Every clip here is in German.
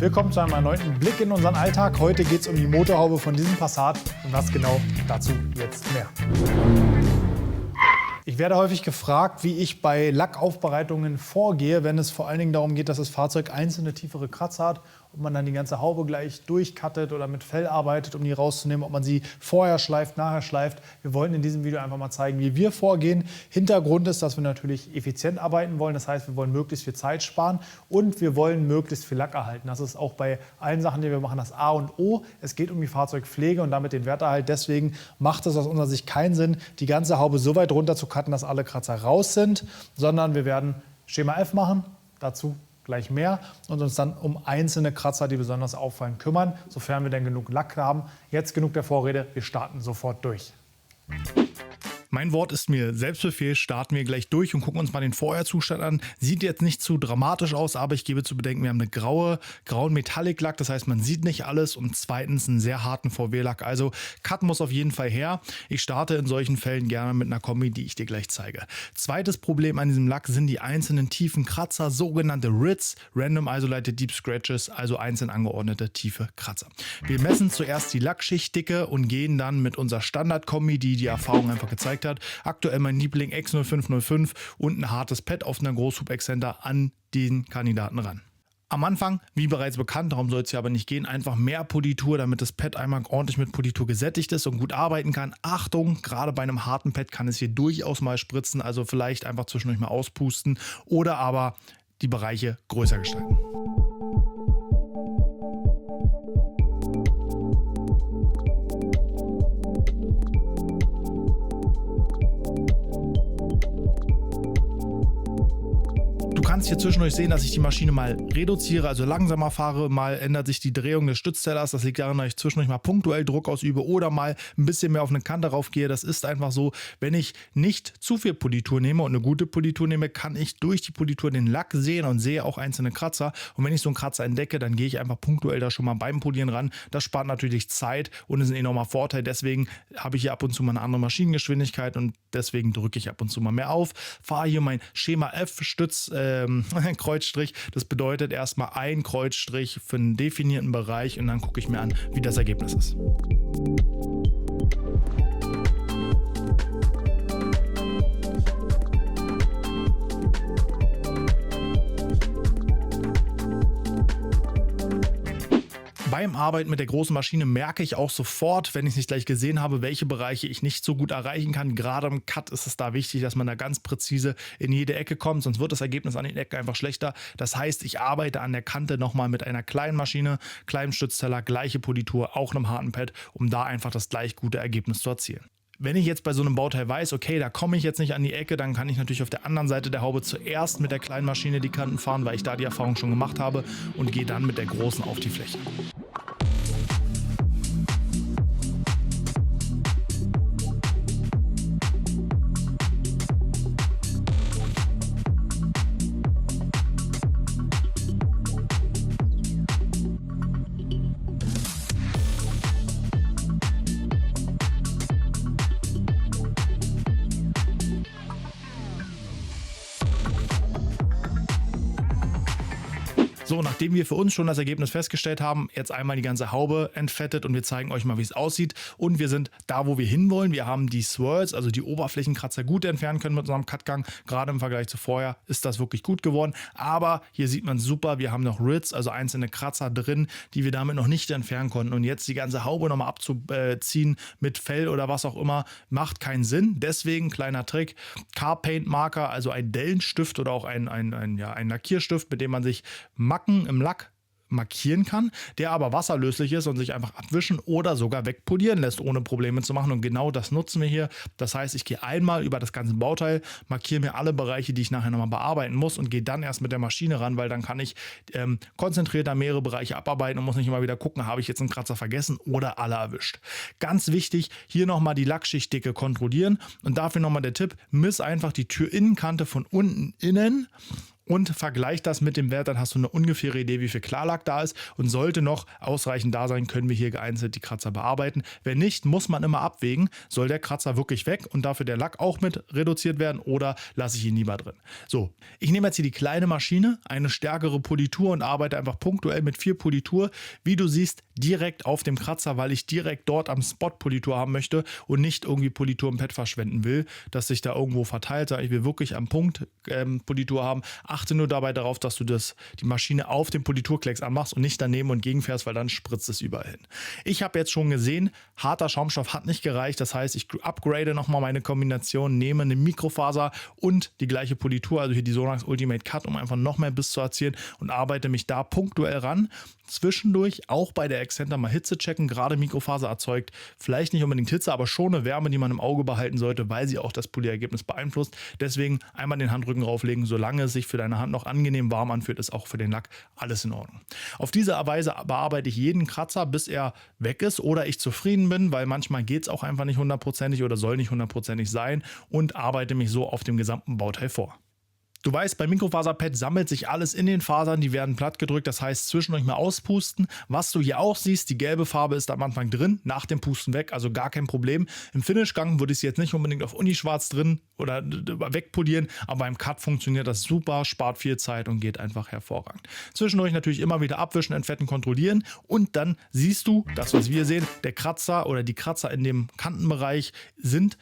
Willkommen zu einem erneuten Blick in unseren Alltag. Heute geht es um die Motorhaube von diesem Passat und was genau dazu jetzt mehr. Ich werde häufig gefragt, wie ich bei Lackaufbereitungen vorgehe, wenn es vor allen Dingen darum geht, dass das Fahrzeug einzelne tiefere Kratzer hat, ob man dann die ganze Haube gleich durchcuttet oder mit Fell arbeitet, um die rauszunehmen, ob man sie vorher schleift, nachher schleift. Wir wollen in diesem Video einfach mal zeigen, wie wir vorgehen. Hintergrund ist, dass wir natürlich effizient arbeiten wollen. Das heißt, wir wollen möglichst viel Zeit sparen und wir wollen möglichst viel Lack erhalten. Das ist auch bei allen Sachen, die wir machen, das A und O. Es geht um die Fahrzeugpflege und damit den Werterhalt. Deswegen macht es aus unserer Sicht keinen Sinn, die ganze Haube so weit runter zu cutten, dass alle Kratzer raus sind, sondern wir werden Schema F machen, dazu gleich mehr, und uns dann um einzelne Kratzer, die besonders auffallen, kümmern, sofern wir denn genug Lack haben. Jetzt genug der Vorrede, wir starten sofort durch. Mein Wort ist mir Selbstbefehl, starten wir gleich durch und gucken uns mal den Vorherzustand an. Sieht jetzt nicht zu dramatisch aus, aber ich gebe zu bedenken, wir haben eine grauen Metallic-Lack, das heißt, man sieht nicht alles, und zweitens einen sehr harten VW-Lack. Also Cut muss auf jeden Fall her. Ich starte in solchen Fällen gerne mit einer Kombi, die ich dir gleich zeige. Zweites Problem an diesem Lack sind die einzelnen tiefen Kratzer, sogenannte RITs, Random Isolated Deep Scratches, also einzeln angeordnete tiefe Kratzer. Wir messen zuerst die Lackschichtdicke und gehen dann mit unserer Standard-Kombi, die Erfahrung einfach gezeigt hat. Aktuell mein Liebling X0505 und ein hartes Pad auf einer Großhub-Exzenter an den Kandidaten ran. Am Anfang, wie bereits bekannt, darum soll es ja aber nicht gehen, einfach mehr Politur, damit das Pad einmal ordentlich mit Politur gesättigt ist und gut arbeiten kann. Achtung, gerade bei einem harten Pad kann es hier durchaus mal spritzen, also vielleicht einfach zwischendurch mal auspusten oder aber die Bereiche größer gestalten. Du kannst hier zwischendurch sehen, dass ich die Maschine mal reduziere, also langsamer fahre, mal ändert sich die Drehung des Stütztellers. Das liegt daran, dass ich zwischendurch mal punktuell Druck ausübe oder mal ein bisschen mehr auf eine Kante raufgehe. Das ist einfach so, wenn ich nicht zu viel Politur nehme und eine gute Politur nehme, kann ich durch die Politur den Lack sehen und sehe auch einzelne Kratzer. Und wenn ich so einen Kratzer entdecke, dann gehe ich einfach punktuell da schon mal beim Polieren ran. Das spart natürlich Zeit und ist ein enormer Vorteil. Deswegen habe ich hier ab und zu mal eine andere Maschinengeschwindigkeit und deswegen drücke ich ab und zu mal mehr auf. Fahre hier mein Schema F Kreuzstrich. Das bedeutet erstmal ein Kreuzstrich für einen definierten Bereich und dann gucke ich mir an, wie das Ergebnis ist. Beim Arbeiten mit der großen Maschine merke ich auch sofort, wenn ich es nicht gleich gesehen habe, welche Bereiche ich nicht so gut erreichen kann. Gerade im Cut ist es da wichtig, dass man da ganz präzise in jede Ecke kommt, sonst wird das Ergebnis an den Ecken einfach schlechter. Das heißt, ich arbeite an der Kante nochmal mit einer kleinen Maschine, kleinem Stützteller, gleiche Politur, auch einem harten Pad, um da einfach das gleich gute Ergebnis zu erzielen. Wenn ich jetzt bei so einem Bauteil weiß, okay, da komme ich jetzt nicht an die Ecke, dann kann ich natürlich auf der anderen Seite der Haube zuerst mit der kleinen Maschine die Kanten fahren, weil ich da die Erfahrung schon gemacht habe, und gehe dann mit der großen auf die Fläche. So, nachdem wir für uns schon das Ergebnis festgestellt haben, jetzt einmal die ganze Haube entfettet und wir zeigen euch mal, wie es aussieht. Und wir sind da, wo wir hinwollen. Wir haben die Swirls, also die Oberflächenkratzer, gut entfernen können mit unserem Cutgang. Gerade im Vergleich zu vorher ist das wirklich gut geworden. Aber hier sieht man super, wir haben noch RITs, also einzelne Kratzer drin, die wir damit noch nicht entfernen konnten. Und jetzt die ganze Haube nochmal abzuziehen mit Fell oder was auch immer, macht keinen Sinn. Deswegen, kleiner Trick, Carpaint-Marker, also ein Dellenstift oder auch ein Lackierstift, mit dem man sich Macken im Lack markieren kann, der aber wasserlöslich ist und sich einfach abwischen oder sogar wegpolieren lässt, ohne Probleme zu machen. Und genau das nutzen wir hier. Das heißt, ich gehe einmal über das ganze Bauteil, markiere mir alle Bereiche, die ich nachher nochmal bearbeiten muss, und gehe dann erst mit der Maschine ran, weil dann kann ich konzentrierter mehrere Bereiche abarbeiten und muss nicht immer wieder gucken, habe ich jetzt einen Kratzer vergessen oder alle erwischt. Ganz wichtig, hier nochmal die Lackschichtdicke kontrollieren, und dafür nochmal der Tipp: miss einfach die Türinnenkante von unten innen und vergleich das mit dem Wert, dann hast du eine ungefähre Idee, wie viel Klarlack da ist, und sollte noch ausreichend da sein, können wir hier geeinzelt die Kratzer bearbeiten. Wenn nicht, muss man immer abwägen, soll der Kratzer wirklich weg und dafür der Lack auch mit reduziert werden oder lasse ich ihn lieber drin. So, ich nehme jetzt hier die kleine Maschine, eine stärkere Politur und arbeite einfach punktuell mit 4 Politur, wie du siehst, direkt auf dem Kratzer, weil ich direkt dort am Spot Politur haben möchte und nicht irgendwie Politur im Pad verschwenden will, dass sich da irgendwo verteilt. Ich will wirklich am Punkt Politur haben. Achte nur dabei darauf, dass du die Maschine auf dem Politurklecks anmachst und nicht daneben und gegenfährst, weil dann spritzt es überall hin. Ich habe jetzt schon gesehen, harter Schaumstoff hat nicht gereicht. Das heißt, ich upgrade nochmal meine Kombination, nehme eine Mikrofaser und die gleiche Politur, also hier die Sonax Ultimate Cut, um einfach noch mehr Biss zu erzielen, und arbeite mich da punktuell ran. Zwischendurch auch bei der Exzenter mal Hitze checken. Gerade Mikrofaser erzeugt vielleicht nicht unbedingt Hitze, aber schon eine Wärme, die man im Auge behalten sollte, weil sie auch das Polierergebnis beeinflusst. Deswegen einmal den Handrücken drauflegen. Solange es sich für deine Hand noch angenehm warm anfühlt, ist auch für den Lack alles in Ordnung. Auf diese Weise bearbeite ich jeden Kratzer, bis er weg ist oder ich zufrieden bin, weil manchmal geht es auch einfach nicht hundertprozentig oder soll nicht hundertprozentig sein, und arbeite mich so auf dem gesamten Bauteil vor. Du weißt, beim Mikrofaserpad sammelt sich alles in den Fasern, die werden platt gedrückt, das heißt zwischendurch mal auspusten. Was du hier auch siehst, die gelbe Farbe ist am Anfang drin, nach dem Pusten weg, also gar kein Problem. Im Finishgang würde ich sie jetzt nicht unbedingt auf Unischwarz drin oder wegpolieren, aber beim Cut funktioniert das super, spart viel Zeit und geht einfach hervorragend. Zwischendurch natürlich immer wieder abwischen, entfetten, kontrollieren, und dann siehst du, das was wir sehen, der Kratzer oder die Kratzer in dem Kantenbereich sind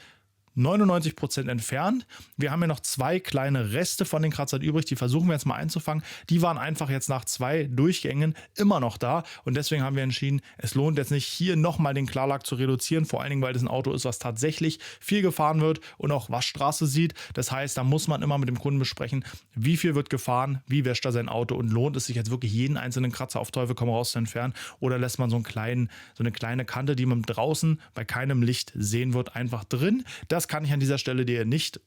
99% entfernt. Wir haben ja noch 2 kleine Reste von den Kratzern übrig, die versuchen wir jetzt mal einzufangen. Die waren einfach jetzt nach 2 Durchgängen immer noch da, und deswegen haben wir entschieden, es lohnt jetzt nicht, hier nochmal den Klarlack zu reduzieren, vor allen Dingen, weil das ein Auto ist, was tatsächlich viel gefahren wird und auch Waschstraße sieht. Das heißt, da muss man immer mit dem Kunden besprechen, wie viel wird gefahren, wie wäscht er sein Auto, und lohnt es sich jetzt wirklich jeden einzelnen Kratzer auf Teufel komm raus zu entfernen, oder lässt man so eine kleine Kante, die man draußen bei keinem Licht sehen wird, einfach drin. Das kann ich an dieser Stelle dir nicht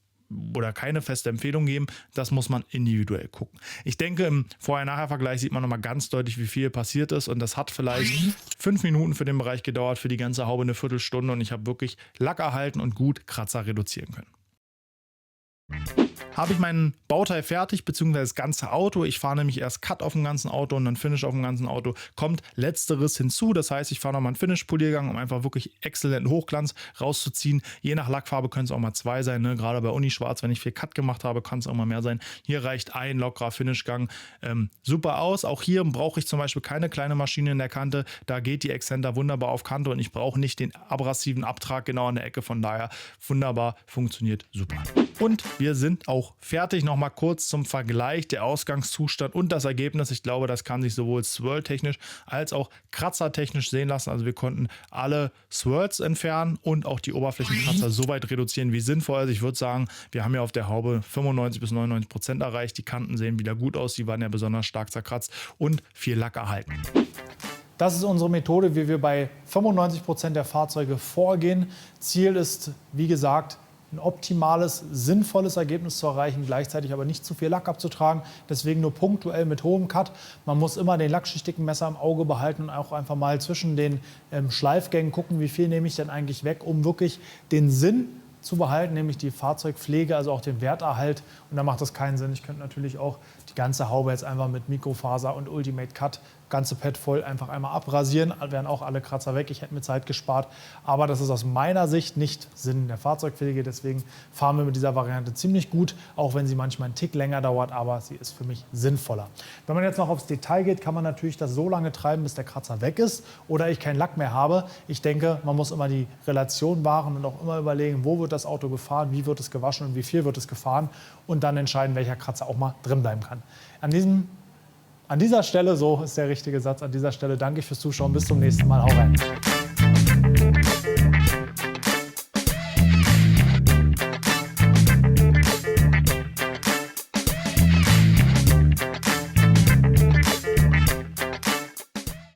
oder keine feste Empfehlung geben. Das muss man individuell gucken. Ich denke, im Vorher-Nachher-Vergleich sieht man nochmal ganz deutlich, wie viel passiert ist, und das hat vielleicht 5 Minuten für den Bereich gedauert, für die ganze Haube eine Viertelstunde, und ich habe wirklich Lack erhalten und gut Kratzer reduzieren können. Habe ich mein Bauteil fertig, beziehungsweise das ganze Auto. Ich fahre nämlich erst Cut auf dem ganzen Auto und dann Finish auf dem ganzen Auto. Kommt letzteres hinzu, das heißt, ich fahre nochmal einen Finish-Poliergang, um einfach wirklich exzellenten Hochglanz rauszuziehen. Je nach Lackfarbe können es auch mal 2 sein, ne? Gerade bei Unischwarz, wenn ich viel Cut gemacht habe, kann es auch mal mehr sein. Hier reicht ein lockerer Finishgang super aus. Auch hier brauche ich zum Beispiel keine kleine Maschine in der Kante. Da geht die Exzenter wunderbar auf Kante, und ich brauche nicht den abrasiven Abtrag genau an der Ecke. Von daher wunderbar, funktioniert super. Und wir sind auch fertig. Nochmal kurz zum Vergleich der Ausgangszustand und das Ergebnis. Ich glaube, das kann sich sowohl swirl-technisch als auch kratzertechnisch sehen lassen. Also wir konnten alle Swirls entfernen und auch die Oberflächenkratzer so weit reduzieren, wie sinnvoll. Also ich würde sagen, wir haben ja auf der Haube 95 bis 99% erreicht. Die Kanten sehen wieder gut aus. Die waren ja besonders stark zerkratzt und viel Lack erhalten. Das ist unsere Methode, wie wir bei 95% der Fahrzeuge vorgehen. Ziel ist, wie gesagt, ein optimales, sinnvolles Ergebnis zu erreichen, gleichzeitig aber nicht zu viel Lack abzutragen. Deswegen nur punktuell mit hohem Cut. Man muss immer den lackschichtigen Messer im Auge behalten und auch einfach mal zwischen den Schleifgängen gucken, wie viel nehme ich denn eigentlich weg, um wirklich den Sinn zu behalten, nämlich die Fahrzeugpflege, also auch den Werterhalt. Und da macht das keinen Sinn. Ich könnte natürlich auch die ganze Haube jetzt einfach mit Mikrofaser und Ultimate Cut, ganze Pad voll, einfach einmal abrasieren, wären auch alle Kratzer weg. Ich hätte mir Zeit gespart, aber das ist aus meiner Sicht nicht Sinn der Fahrzeugpflege. Deswegen fahren wir mit dieser Variante ziemlich gut, auch wenn sie manchmal einen Tick länger dauert, aber sie ist für mich sinnvoller. Wenn man jetzt noch aufs Detail geht, kann man natürlich das so lange treiben, bis der Kratzer weg ist oder ich keinen Lack mehr habe. Ich denke, man muss immer die Relation wahren und auch immer überlegen, wo wird das Auto gefahren, wie wird es gewaschen und wie viel wird es gefahren, und dann entscheiden, welcher Kratzer auch mal drin bleiben kann. An dieser Stelle, so ist der richtige Satz, an dieser Stelle danke ich fürs Zuschauen. Bis zum nächsten Mal. Hau rein.